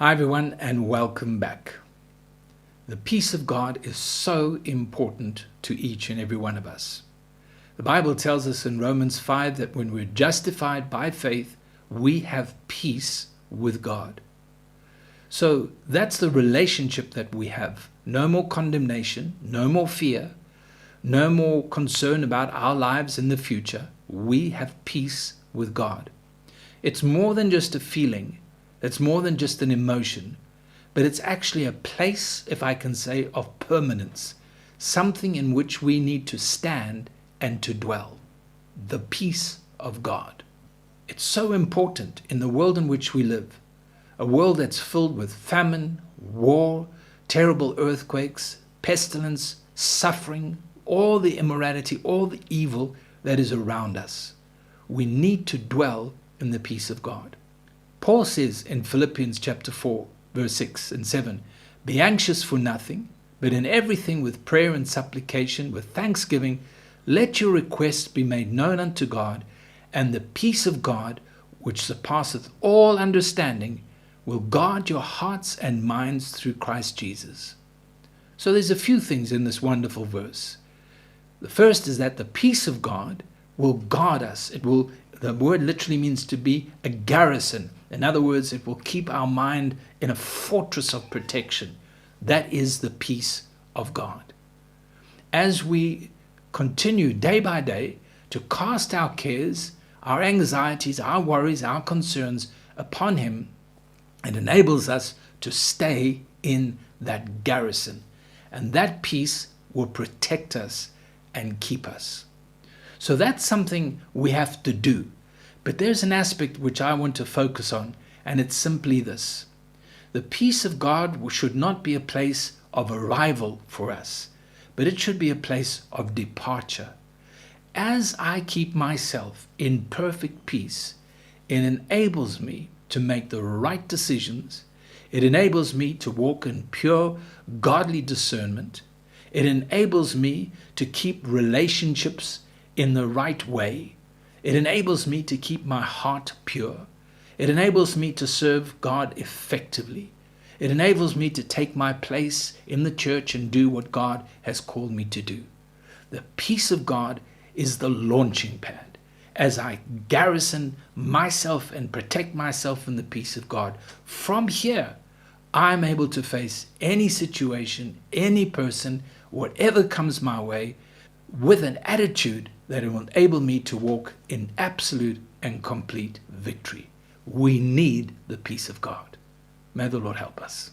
Hi everyone, and welcome back. The peace of God is so important to each and every one of us. The Bible tells us in Romans 5 that when we're justified by faith, we have peace with God. So that's the relationship that we have. No more condemnation, no more fear, no more concern about our lives in the future. We have peace with God. It's more than just a feeling. It's more than just an emotion, but it's actually a place, if I can say, of permanence, something in which we need to stand and to dwell. The peace of God. It's so important in the world in which we live, a world that's filled with famine, war, terrible earthquakes, pestilence, suffering, all the immorality, all the evil that is around us. We need to dwell in the peace of God. Paul says in Philippians chapter 4, verse 6 and 7, "Be anxious for nothing, but in everything with prayer and supplication, with thanksgiving, let your requests be made known unto God, and the peace of God, which surpasseth all understanding, will guard your hearts and minds through Christ Jesus." So there's a few things in this wonderful verse. The first is that the peace of God will guard us. The word literally means to be a garrison. In other words, it will keep our mind in a fortress of protection. That is the peace of God. As we continue day by day to cast our cares, our anxieties, our worries, our concerns upon Him, it enables us to stay in that garrison. And that peace will protect us and keep us. So that's something we have to do. But there's an aspect which I want to focus on, and it's simply this. The peace of God should not be a place of arrival for us, but it should be a place of departure. As I keep myself in perfect peace, it enables me to make the right decisions. It enables me to walk in pure, godly discernment. It enables me to keep relationships in the right way. It enables me to keep my heart pure. It enables me to serve God effectively. It enables me to take my place in the church and do what God has called me to do. The peace of God is the launching pad. As I garrison myself and protect myself in the peace of God, from here, I'm able to face any situation, any person, whatever comes my way, with an attitude that will enable me to walk in absolute and complete victory. We need the peace of God. May the Lord help us.